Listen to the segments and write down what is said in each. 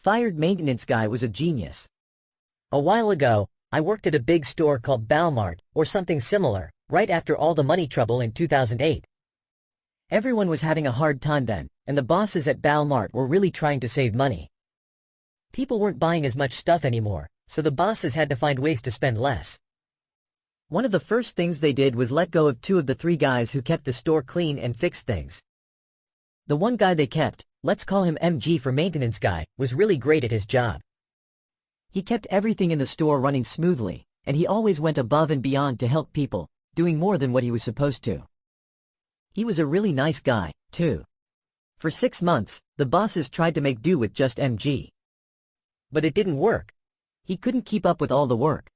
fired maintenance guy was a genius. A while ago, I worked at a big store called Balmart, or something similar, right after all the money trouble in 2008. Everyone was having a hard time then, and the bosses at Balmart were really trying to save money. People weren't buying as much stuff anymore, so the bosses had to find ways to spend less. One of the first things they did was let go of 2 of the 3 guys who kept the store clean and fixed things. The one guy they kept, let's call him MG for maintenance guy, was really great at his job. He kept everything in the store running smoothly, and he always went above and beyond to help people, doing more than what he was supposed to. He was a really nice guy, too. For 6 months, the bosses tried to make do with just MG. But it didn't work. He couldn't keep up with all the work.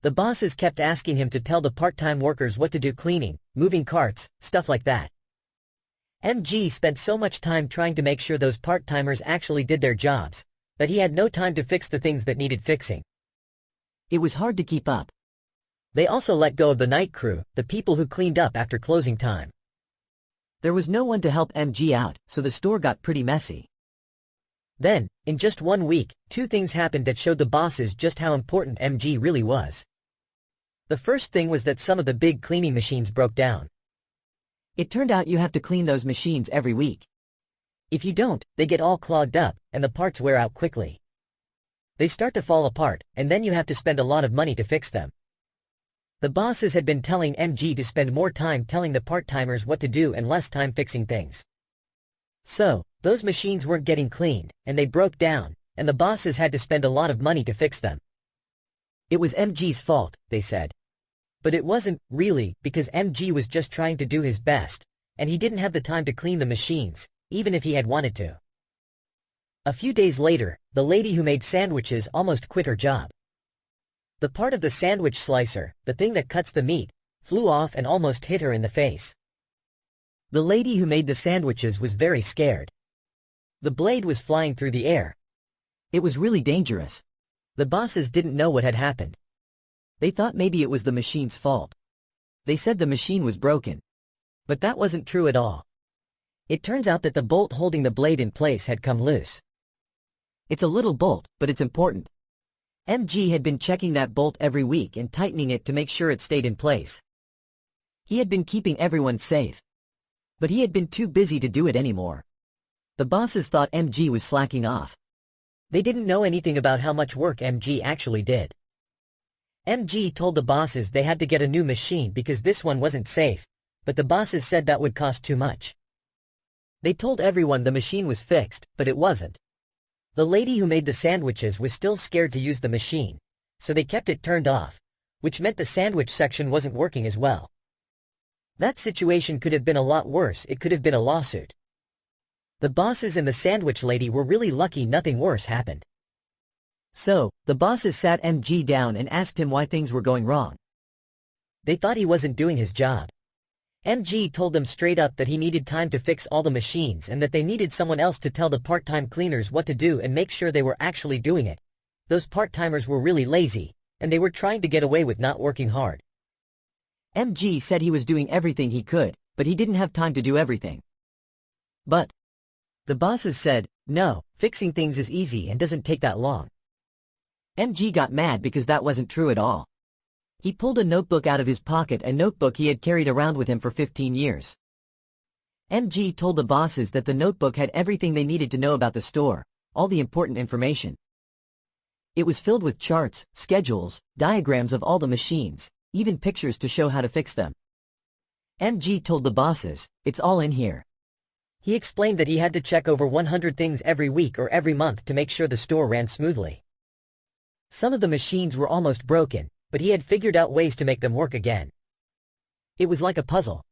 The bosses kept asking him to tell the part-time workers what to do, cleaning, moving carts, stuff like that. MG spent so much time trying to make sure those part-timers actually did their jobs, that he had no time to fix the things that needed fixing. It was hard to keep up. They also let go of the night crew, the people who cleaned up after closing time. There was no one to help MG out, so the store got pretty messy. Then, in just 1 week, 2 things happened that showed the bosses just how important MG really was. The first thing was that some of the big cleaning machines broke down. It turned out you have to clean those machines every week. If you don't, they get all clogged up, and the parts wear out quickly. They start to fall apart, and then you have to spend a lot of money to fix them. The bosses had been telling MG to spend more time telling the part-timers what to do and less time fixing things. So, those machines weren't getting cleaned, and they broke down, and the bosses had to spend a lot of money to fix them. It was MG's fault, they said. But it wasn't, really, because MG was just trying to do his best, and he didn't have the time to clean the machines, even if he had wanted to. A few days later, the lady who made sandwiches almost quit her job. The part of the sandwich slicer, the thing that cuts the meat, flew off and almost hit her in the face. The lady who made the sandwiches was very scared. The blade was flying through the air. It was really dangerous. The bosses didn't know what had happened. They thought maybe it was the machine's fault. They said the machine was broken. But that wasn't true at all. It turns out that the bolt holding the blade in place had come loose. It's a little bolt, but it's important. MG had been checking that bolt every week and tightening it to make sure it stayed in place. He had been keeping everyone safe. But he had been too busy to do it anymore. The bosses thought MG was slacking off. They didn't know anything about how much work MG actually did. MG told the bosses they had to get a new machine because this one wasn't safe, but the bosses said that would cost too much. They told everyone the machine was fixed, but it wasn't. The lady who made the sandwiches was still scared to use the machine, so they kept it turned off, which meant the sandwich section wasn't working as well. That situation could have been a lot worse. It could have been a lawsuit. The bosses and the sandwich lady were really lucky nothing worse happened. So, the bosses sat MG down and asked him why things were going wrong. They thought he wasn't doing his job. MG told them straight up that he needed time to fix all the machines and that they needed someone else to tell the part-time cleaners what to do and make sure they were actually doing it. Those part-timers were really lazy, and they were trying to get away with not working hard. MG said he was doing everything he could, but he didn't have time to do everything. But the bosses said, no, fixing things is easy and doesn't take that long. MG got mad because that wasn't true at all. He pulled a notebook out of his pocket, a notebook he had carried around with him for 15 years. MG told the bosses that the notebook had everything they needed to know about the store, all the important information. It was filled with charts, schedules, diagrams of all the machines, even pictures to show how to fix them. MG told the bosses, it's all in here. He explained that he had to check over 100 things every week or every month to make sure the store ran smoothly. Some of the machines were almost broken, but he had figured out ways to make them work again. It was like a puzzle.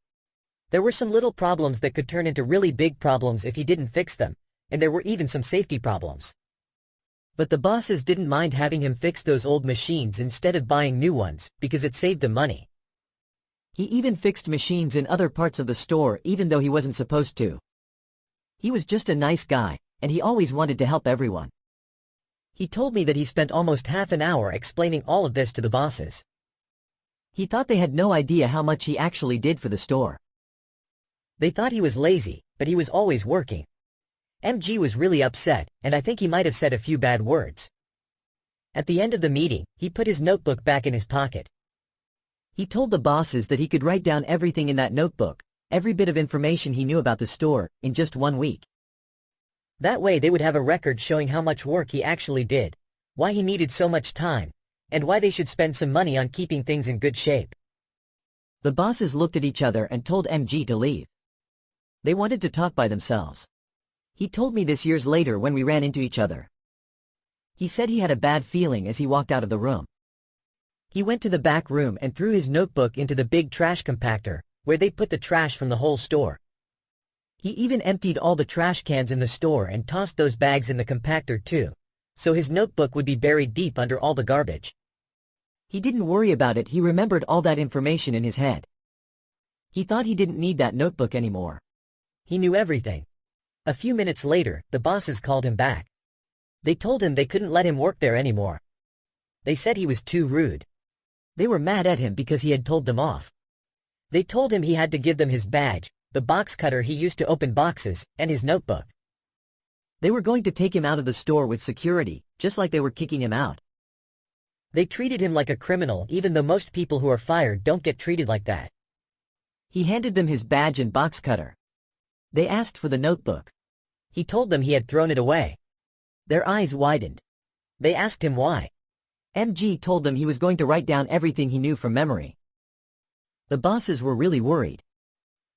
There were some little problems that could turn into really big problems if he didn't fix them, and there were even some safety problems. But the bosses didn't mind having him fix those old machines instead of buying new ones, because it saved them money. He even fixed machines in other parts of the store even though he wasn't supposed to. He was just a nice guy, and he always wanted to help everyone. He told me that he spent almost half an hour explaining all of this to the bosses. He thought they had no idea how much he actually did for the store. They thought he was lazy, but he was always working. MG was really upset, and I think he might have said a few bad words. At the end of the meeting, he put his notebook back in his pocket. He told the bosses that he could write down everything in that notebook, every bit of information he knew about the store, in just 1 week. That way they would have a record showing how much work he actually did, why he needed so much time, and why they should spend some money on keeping things in good shape. The bosses looked at each other and told MG to leave. They wanted to talk by themselves. He told me this years later when we ran into each other. He said he had a bad feeling as he walked out of the room. He went to the back room and threw his notebook into the big trash compactor, where they put the trash from the whole store. He even emptied all the trash cans in the store and tossed those bags in the compactor too, so his notebook would be buried deep under all the garbage. He didn't worry about it, he remembered all that information in his head. He thought he didn't need that notebook anymore. He knew everything. A few minutes later, the bosses called him back. They told him they couldn't let him work there anymore. They said he was too rude. They were mad at him because he had told them off. They told him he had to give them his badge, the box cutter he used to open boxes, and his notebook. They were going to take him out of the store with security, just like they were kicking him out. They treated him like a criminal even though most people who are fired don't get treated like that. He handed them his badge and box cutter. They asked for the notebook. He told them he had thrown it away. Their eyes widened. They asked him why. MG told them he was going to write down everything he knew from memory. The bosses were really worried.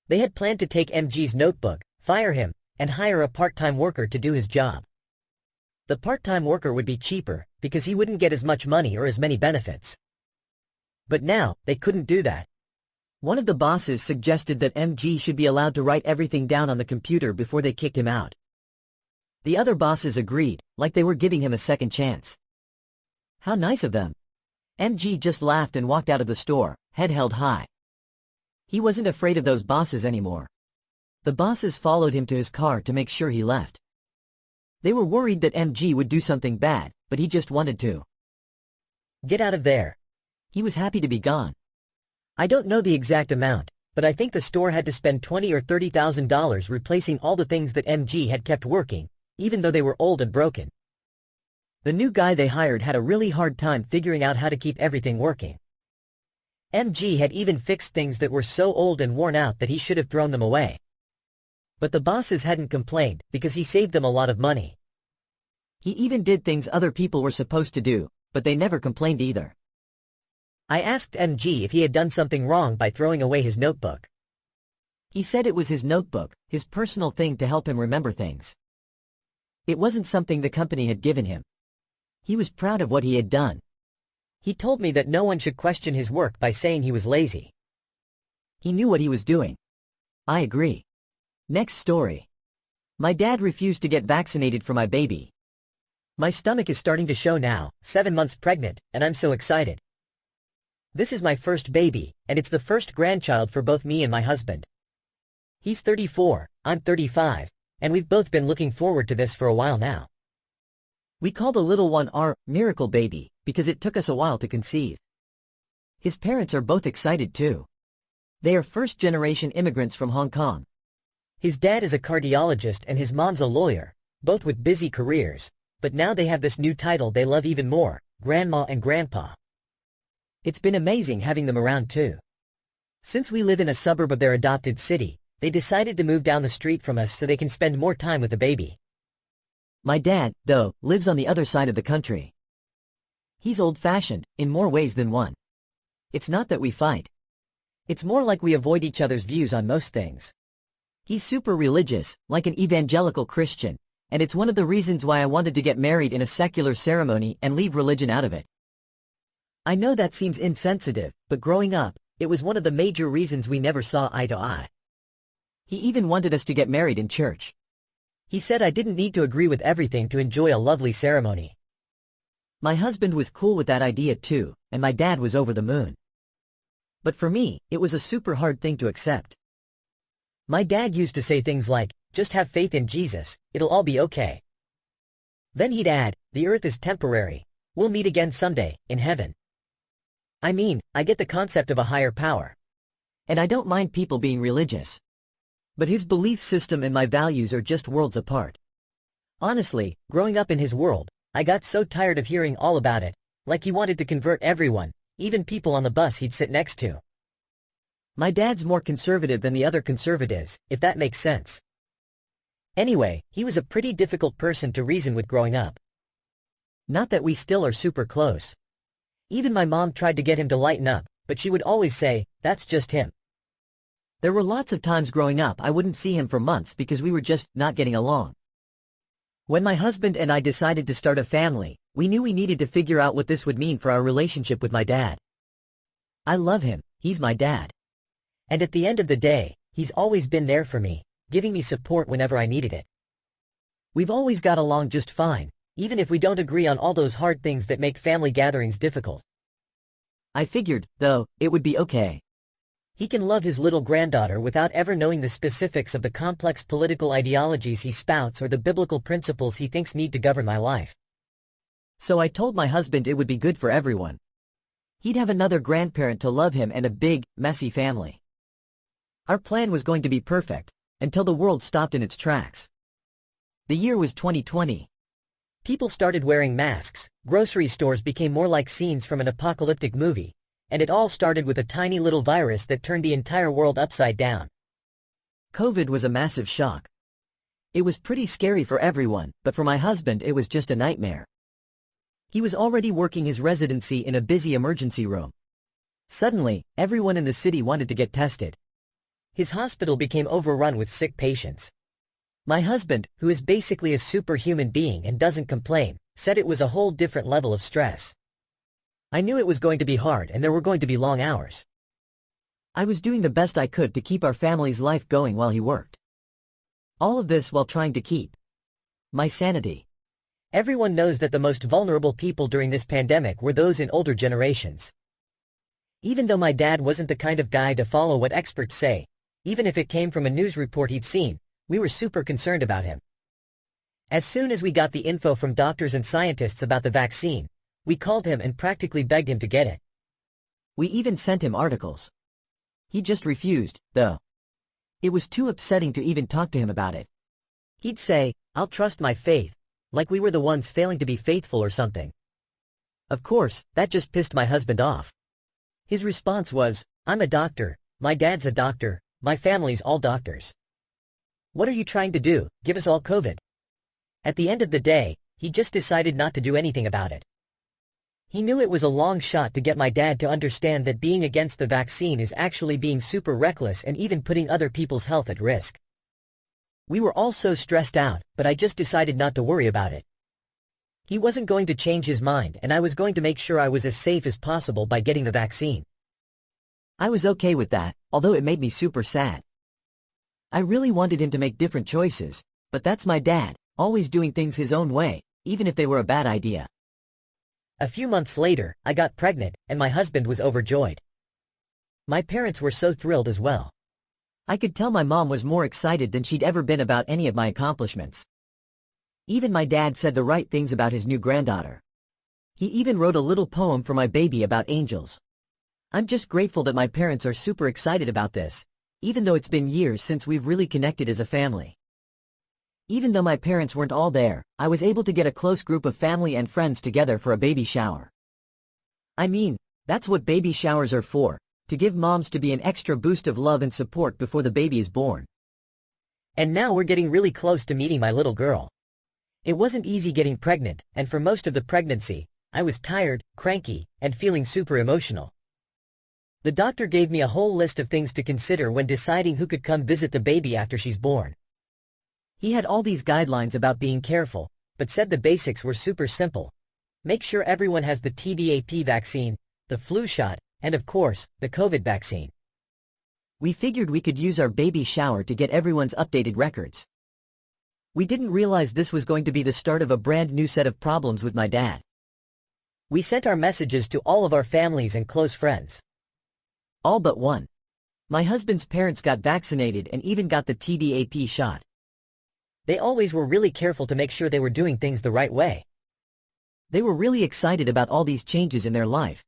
They had planned to take MG's notebook, fire him, and hire a part-time worker to do his job. The part-time worker would be cheaper, because he wouldn't get as much money or as many benefits. But now, they couldn't do that. One of the bosses suggested that MG should be allowed to write everything down on the computer before they kicked him out. The other bosses agreed, like they were giving him a second chance. How nice of them. MG just laughed and walked out of the store, head held high. He wasn't afraid of those bosses anymore. The bosses followed him to his car to make sure he left. They were worried that MG would do something bad, but he just wanted to get out of there. He was happy to be gone. I don't know the exact amount, but I think the store had to spend $20,000 or $30,000 replacing all the things that MG had kept working, even though they were old and broken. The new guy they hired had a really hard time figuring out how to keep everything working. MG had even fixed things that were so old and worn out that he should have thrown them away. But the bosses hadn't complained, because he saved them a lot of money. He even did things other people were supposed to do, but they never complained either. I asked MG if he had done something wrong by throwing away his notebook. He said it was his notebook, his personal thing to help him remember things. It wasn't something the company had given him. He was proud of what he had done. He told me that no one should question his work by saying he was lazy. He knew what he was doing. I agree. Next story. My dad refused to get vaccinated for my baby. My stomach is starting to show now, 7 months pregnant, and I'm so excited. This is my first baby, and it's the first grandchild for both me and my husband. He's 34, I'm 35, and we've both been looking forward to this for a while now. We call the little one our miracle baby, because it took us a while to conceive. His parents are both excited too. They are first-generation immigrants from Hong Kong. His dad is a cardiologist and his mom's a lawyer, both with busy careers, but now they have this new title they love even more, Grandma and Grandpa. It's been amazing having them around too. Since we live in a suburb of their adopted city, they decided to move down the street from us so they can spend more time with the baby. My dad, though, lives on the other side of the country. He's old-fashioned, in more ways than one. It's not that we fight. It's more like we avoid each other's views on most things. He's super religious, like an evangelical Christian, and it's one of the reasons why I wanted to get married in a secular ceremony and leave religion out of it. I know that seems insensitive, but growing up, it was one of the major reasons we never saw eye to eye. He even wanted us to get married in church. He said I didn't need to agree with everything to enjoy a lovely ceremony. My husband was cool with that idea too, and my dad was over the moon. But for me, it was a super hard thing to accept. My dad used to say things like, just have faith in Jesus, it'll all be okay. Then he'd add, the earth is temporary. We'll meet again someday, in heaven. I mean, I get the concept of a higher power. And I don't mind people being religious. But his belief system and my values are just worlds apart. Honestly, growing up in his world, I got so tired of hearing all about it, like he wanted to convert everyone, even people on the bus he'd sit next to. My dad's more conservative than the other conservatives, if that makes sense. Anyway, he was a pretty difficult person to reason with growing up. Not that we still are super close. Even my mom tried to get him to lighten up, but she would always say, "That's just him." There were lots of times growing up I wouldn't see him for months because we were just not getting along. When my husband and I decided to start a family, we knew we needed to figure out what this would mean for our relationship with my dad. I love him, he's my dad. And at the end of the day, he's always been there for me, giving me support whenever I needed it. We've always got along just fine, even if we don't agree on all those hard things that make family gatherings difficult. I figured, though, it would be okay. He can love his little granddaughter without ever knowing the specifics of the complex political ideologies he spouts or the biblical principles he thinks need to govern my life. So I told my husband it would be good for everyone. He'd have another grandparent to love him and a big, messy family. Our plan was going to be perfect, until the world stopped in its tracks. The year was 2020. People started wearing masks, grocery stores became more like scenes from an apocalyptic movie, and it all started with a tiny little virus that turned the entire world upside down. COVID was a massive shock. It was pretty scary for everyone, but for my husband it was just a nightmare. He was already working his residency in a busy emergency room. Suddenly, everyone in the city wanted to get tested. His hospital became overrun with sick patients. My husband, who is basically a superhuman being and doesn't complain, said it was a whole different level of stress. I knew it was going to be hard and there were going to be long hours. I was doing the best I could to keep our family's life going while he worked. All of this while trying to keep my sanity. Everyone knows that the most vulnerable people during this pandemic were those in older generations. Even though my dad wasn't the kind of guy to follow what experts say, even if it came from a news report he'd seen, we were super concerned about him. As soon as we got the info from doctors and scientists about the vaccine, we called him and practically begged him to get it. We even sent him articles. He just refused, though. It was too upsetting to even talk to him about it. He'd say, "I'll trust my faith," like we were the ones failing to be faithful or something. Of course, that just pissed my husband off. His response was, "I'm a doctor, my dad's a doctor, my family's all doctors. What are you trying to do, give us all COVID?" At the end of the day, he just decided not to do anything about it. He knew it was a long shot to get my dad to understand that being against the vaccine is actually being super reckless and even putting other people's health at risk. We were all so stressed out, but I just decided not to worry about it. He wasn't going to change his mind and I was going to make sure I was as safe as possible by getting the vaccine. I was okay with that, although it made me super sad. I really wanted him to make different choices, but that's my dad, always doing things his own way, even if they were a bad idea. A few months later, I got pregnant, and my husband was overjoyed. My parents were so thrilled as well. I could tell my mom was more excited than she'd ever been about any of my accomplishments. Even my dad said the right things about his new granddaughter. He even wrote a little poem for my baby about angels. I'm just grateful that my parents are super excited about this, even though it's been years since we've really connected as a family. Even though my parents weren't all there, I was able to get a close group of family and friends together for a baby shower. I mean, that's what baby showers are for, to give moms to be an extra boost of love and support before the baby is born. And now we're getting really close to meeting my little girl. It wasn't easy getting pregnant, and for most of the pregnancy, I was tired, cranky, and feeling super emotional. The doctor gave me a whole list of things to consider when deciding who could come visit the baby after she's born. He had all these guidelines about being careful, but said the basics were super simple. Make sure everyone has the TDAP vaccine, the flu shot, and of course, the COVID vaccine. We figured we could use our baby shower to get everyone's updated records. We didn't realize this was going to be the start of a brand new set of problems with my dad. We sent our messages to all of our families and close friends. All but one. My husband's parents got vaccinated and even got the TDAP shot. They always were really careful to make sure they were doing things the right way. They were really excited about all these changes in their life.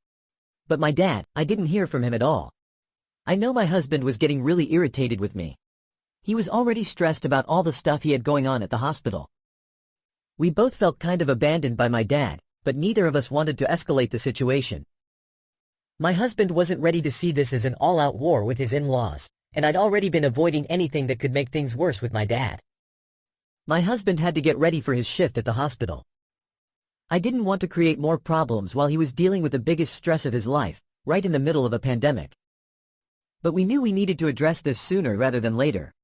But my dad, I didn't hear from him at all. I know my husband was getting really irritated with me. He was already stressed about all the stuff he had going on at the hospital. We both felt kind of abandoned by my dad, but neither of us wanted to escalate the situation. My husband wasn't ready to see this as an all-out war with his in-laws, and I'd already been avoiding anything that could make things worse with my dad. My husband had to get ready for his shift at the hospital. I didn't want to create more problems while he was dealing with the biggest stress of his life, right in the middle of a pandemic. But we knew we needed to address this sooner rather than later.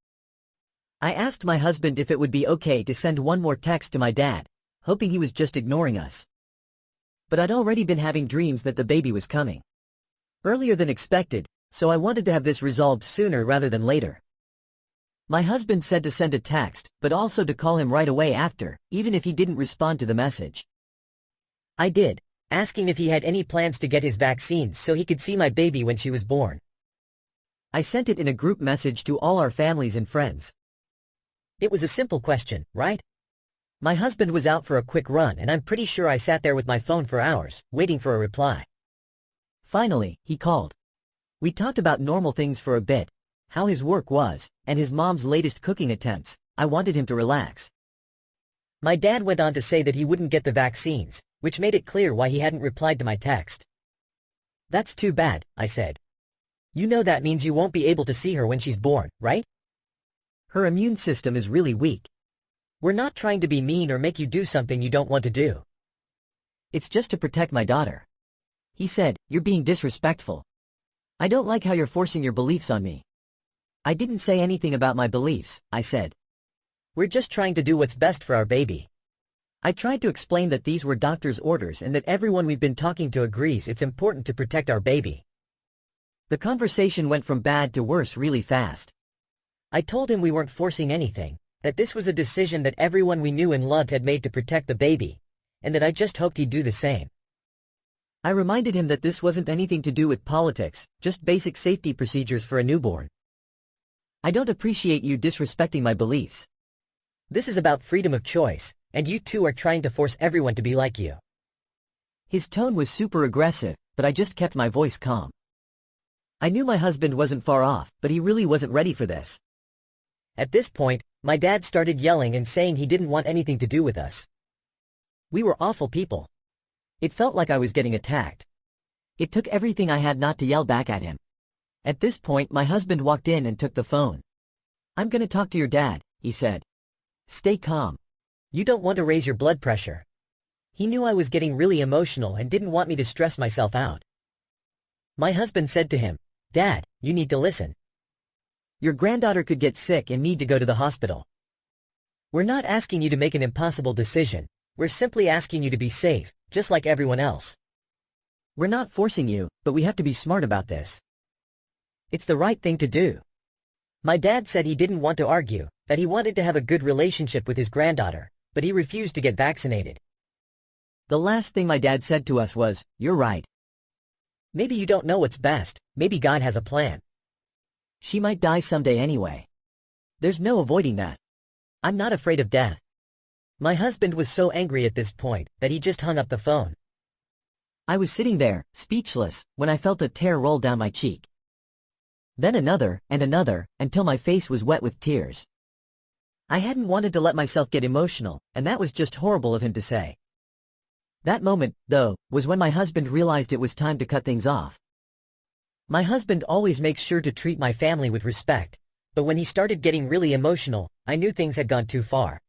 I asked my husband if it would be okay to send one more text to my dad, hoping he was just ignoring us. But I'd already been having dreams that the baby was coming earlier than expected, so I wanted to have this resolved sooner rather than later. My husband said to send a text, but also to call him right away after, even if he didn't respond to the message. I did, asking if he had any plans to get his vaccines so he could see my baby when she was born. I sent it in a group message to all our families and friends. It was a simple question, right? My husband was out for a quick run and I'm pretty sure I sat there with my phone for hours, waiting for a reply. Finally, he called. We talked about normal things for a bit, how his work was, and his mom's latest cooking attempts. I wanted him to relax. My dad went on to say that he wouldn't get the vaccines, which made it clear why he hadn't replied to my text. That's too bad, I said. You know that means you won't be able to see her when she's born, right? Her immune system is really weak. We're not trying to be mean or make you do something you don't want to do. It's just to protect my daughter. He said, "You're being disrespectful. I don't like how you're forcing your beliefs on me." I didn't say anything about my beliefs, I said. We're just trying to do what's best for our baby. I tried to explain that these were doctor's orders and that everyone we've been talking to agrees it's important to protect our baby. The conversation went from bad to worse really fast. I told him we weren't forcing anything, that this was a decision that everyone we knew and loved had made to protect the baby, and that I just hoped he'd do the same. I reminded him that this wasn't anything to do with politics, just basic safety procedures for a newborn. I don't appreciate you disrespecting my beliefs. This is about freedom of choice, and you two are trying to force everyone to be like you. His tone was super aggressive, but I just kept my voice calm. I knew my husband wasn't far off, but he really wasn't ready for this. At this point, my dad started yelling and saying he didn't want anything to do with us. We were awful people. It felt like I was getting attacked. It took everything I had not to yell back at him. At this point my husband walked in and took the phone. "I'm gonna talk to your dad," he said. "Stay calm. You don't want to raise your blood pressure." He knew I was getting really emotional and didn't want me to stress myself out. My husband said to him, "Dad, you need to listen. Your granddaughter could get sick and need to go to the hospital. We're not asking you to make an impossible decision, we're simply asking you to be safe, just like everyone else. We're not forcing you, but we have to be smart about this. It's the right thing to do." My dad said he didn't want to argue, that he wanted to have a good relationship with his granddaughter, but he refused to get vaccinated. The last thing my dad said to us was, "You're right. Maybe you don't know what's best, maybe God has a plan. She might die someday anyway. There's no avoiding that. I'm not afraid of death." My husband was so angry at this point, that he just hung up the phone. I was sitting there, speechless, when I felt a tear roll down my cheek. Then another, and another, until my face was wet with tears. I hadn't wanted to let myself get emotional, and that was just horrible of him to say. That moment, though, was when my husband realized it was time to cut things off. My husband always makes sure to treat my family with respect, but when he started getting really emotional, I knew things had gone too far.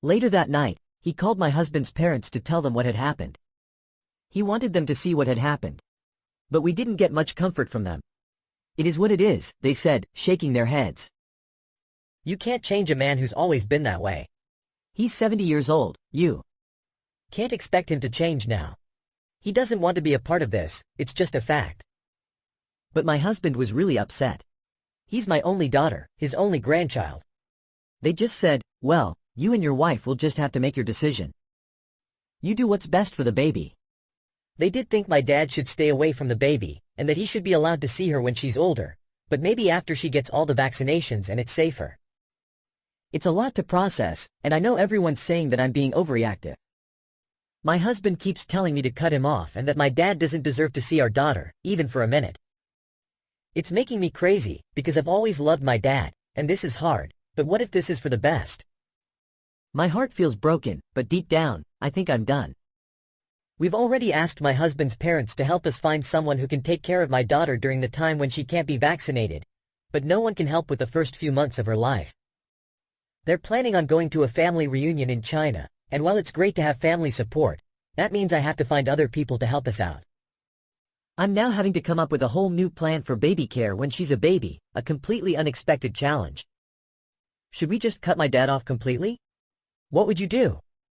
Later that night, he called my husband's parents to tell them what had happened. He wanted them to see what had happened. But we didn't get much comfort from them. "It is what it is," they said, shaking their heads. You can't change a man who's always been that way. He's 70 years old, you can't expect him to change now. He doesn't want to be a part of this, it's just a fact. But my husband was really upset. He's my only daughter, his only grandchild. They just said, "Well, you and your wife will just have to make your decision. You do what's best for the baby." They did think my dad should stay away from the baby, and that he should be allowed to see her when she's older, but maybe after she gets all the vaccinations and it's safer. It's a lot to process, and I know everyone's saying that I'm being overreactive. My husband keeps telling me to cut him off and that my dad doesn't deserve to see our daughter, even for a minute. It's making me crazy, because I've always loved my dad, and this is hard, but what if this is for the best? My heart feels broken, but deep down, I think I'm done. We've already asked my husband's parents to help us find someone who can take care of my daughter during the time when she can't be vaccinated, but no one can help with the first few months of her life. They're planning on going to a family reunion in China, and while it's great to have family support, that means I have to find other people to help us out. I'm now having to come up with a whole new plan for baby care when she's a baby, a completely unexpected challenge. Should we just cut my dad off completely? What would you do?